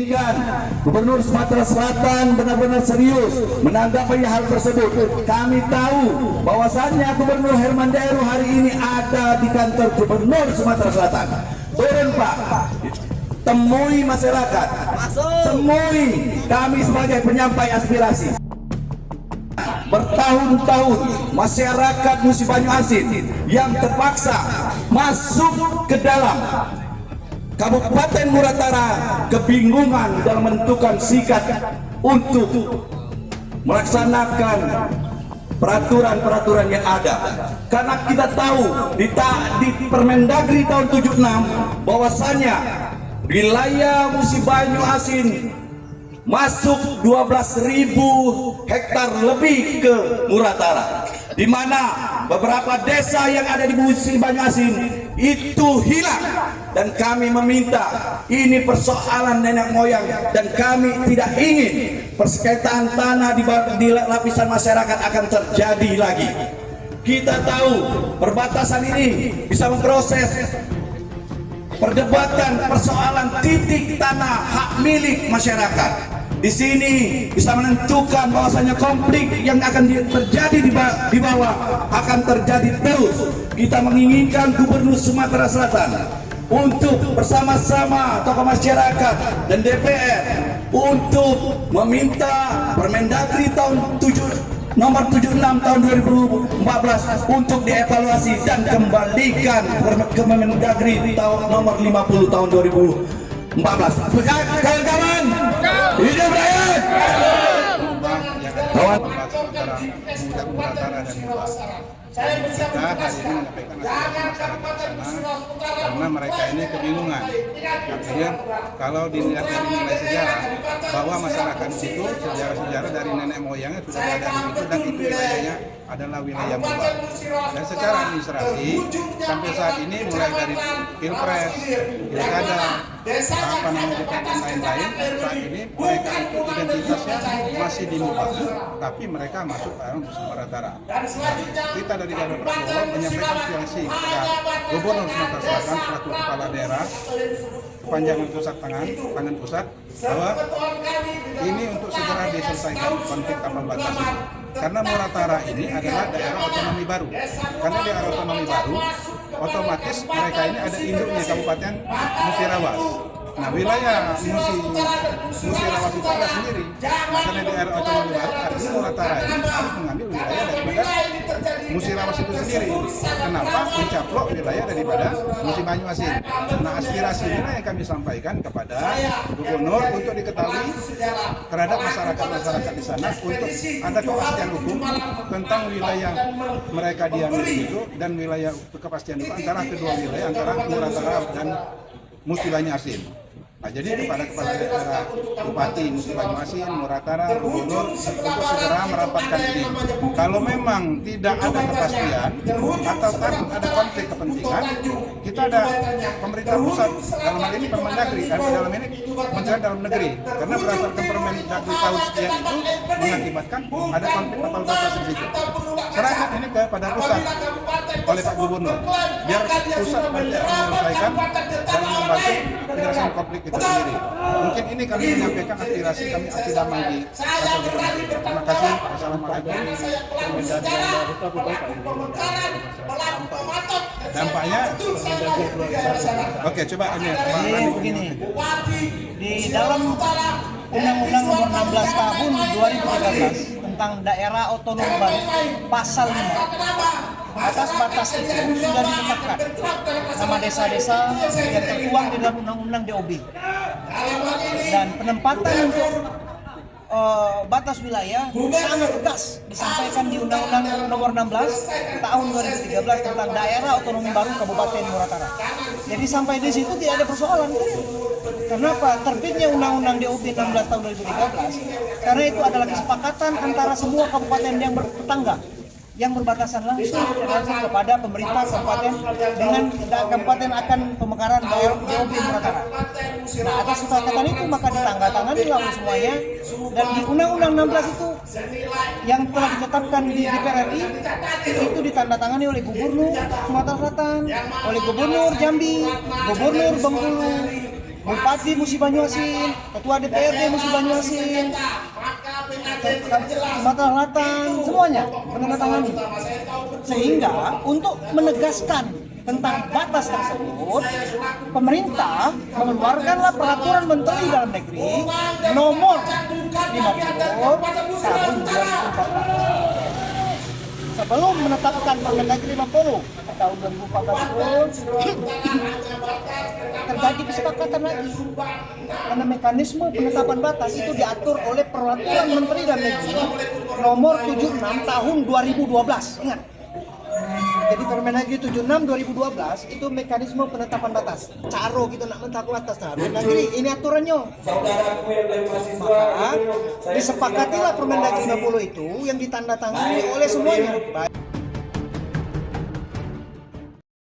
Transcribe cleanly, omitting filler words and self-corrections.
menginginkan Gubernur Sumatera Selatan benar-benar serius menanggapi hal tersebut. Kami tahu bahwasannya Gubernur Herman Deru hari ini ada di kantor Gubernur Sumatera Selatan. Turun Pak, temui masyarakat, temui kami sebagai penyampai aspirasi. Bertahun-tahun masyarakat Musi Banyu Asin yang terpaksa masuk ke dalam Kabupaten Muratara kebingungan dalam menentukan sikap untuk melaksanakan peraturan-peraturan yang ada, karena kita tahu di Permendagri tahun 76 bahwasanya wilayah Musi Banyu Asin masuk 12.000 hektar lebih ke Muratara, di mana beberapa desa yang ada di Musi Banyu Asin itu hilang. Dan kami meminta, ini persoalan nenek moyang dan kami tidak ingin persengketaan tanah di lapisan masyarakat akan terjadi lagi. Kita tahu perbatasan ini bisa memproses perdebatan persoalan titik tanah hak milik masyarakat. Di sini bisa menentukan bahwasanya konflik yang akan terjadi di bawah akan terjadi terus. Kita menginginkan Gubernur Sumatera Selatan untuk bersama-sama tokoh masyarakat dan DPR untuk meminta Permendagri nomor 76 tahun 2014 untuk dievaluasi dan kembalikan ke Permendagri nomor 50 tahun 2014. Kawan-kawan, hidup rakyat! Kawan. Kita hari ini menyampaikan aspirasi masyarakat di sana karena mereka ini kebingungan. Artinya kalau dilihat dari nilai sejarah bahwa masyarakat di situ sejarah-sejarah dari nenek moyangnya sudah berada di situ dan itu wilayahnya adalah wilayah mubah. Dan secara administrasi sampai saat ini mulai dari pilpres, pilkada, apa namanya dan lain-lain, saat ini mereka itu identitasnya masih di mubah, tapi mereka masuk ke dalam Muratara. Kita dari Gubernur Prabowo menyampaikan aspirasi kepada Gubernur Sumatera Selatan selaku kepala daerah kepanjangan pusat tangan pusat bahwa ini untuk segera diselesaikan konflik tapal batas ini. Karena Muratara ini adalah daerah otonomi baru. Karena daerah otonomi baru, otomatis mereka ini ada induknya Kabupaten Musirawas. Nah, wilayah Musirawas itu ada sendiri. Karena daerah otonomi baru, artinya Muratara ini harus mengambil wilayah daripada Musirawas itu sendiri. Kenapa? Mencaplok wilayah daripada Musi Banyu Asin. Nah, aspirasi ini yang kami sampaikan kepada Gubernur untuk diketahui terhadap masyarakat di sana untuk ada kepastian hukum tentang wilayah mereka diambil itu dan wilayah kepastian hukum antara kedua wilayah antara Muratara dan Musi Banyu Asin. Nah, jadi kepada kepala daerah Bupati Musi Banyu Asin, Muratara, Gubernur untuk segera merapatkan ini. Kalau memang tidak ada kepastian atau takut ada konflik kepentingan, kita ada pemerintah pusat dalam hal ini Permendagri, dalam ini Kementerian Dalam Negeri, karena berdasarkan Permendagri tahun sekian itu mengakibatkan ada konflik tapal batas di situ. Serahkan ini kepada pusat oleh Pak Gubernur, biar pusat menyelesaikan dalam membantu penyelesaian konflik itu sendiri. Mungkin ini kami menyampaikan aspirasi kami aksi damai di kantor Gubernur. Terima kasih. Assalamualaikum. Dampaknya, oke, coba ini. Begini, di dalam Undang-Undang Nomor 16 Tahun 2013 tentang Daerah Otonom Baru, Pasal 5. Batas-batas itu sudah ditetapkan nama desa-desa yang tertuang di dalam Undang-Undang DOB, dan penempatan untuk batas wilayah sangat tegas disampaikan di Undang-Undang Nomor 16 Tahun 2013 tentang Daerah Otonomi Baru Kabupaten Muratara. Jadi sampai di situ tidak ada persoalan. Kenapa? Terbitnya Undang-Undang DOB 16 Tahun 2013 karena itu adalah kesepakatan antara semua kabupaten yang bertetangga, yang berbatasan langsung kepada pemerintah kabupaten dengan kabupaten akan pemekaran daerah DOB Muratara. Nah, atas kesepakatan itu maka ditandatangani lalu semuanya, dan di Undang-Undang 16 itu yang telah ditetapkan di DPR RI itu ditandatangani oleh Gubernur Sumatera Selatan, oleh Gubernur Jambi, Gubernur Bengkulu, Bupati mesti Banyuasin, Ketua DPRD mesti Banyuasin, Sumatera Selatan, semuanya menandatangani. Sehingga untuk menegaskan tentang batas tersebut, pemerintah mengeluarkanlah peraturan Menteri Dalam Negeri nomor 50 tahun 2014. Sebelum menetapkan Permendagri 50 tahun 2014 itu terjadi kesepakatan lagi, karena mekanisme penetapan batas itu diatur oleh peraturan Menteri Dalam Negeri nomor 76 tahun 2012. Ingat, jadi Permendagri 76 2012 itu mekanisme penetapan batas. Caro kita nak menetapkan batas, nah Permendagri ini aturannya. Maka disepakatilah Permendagri 50 itu yang ditandatangani oleh semuanya, baik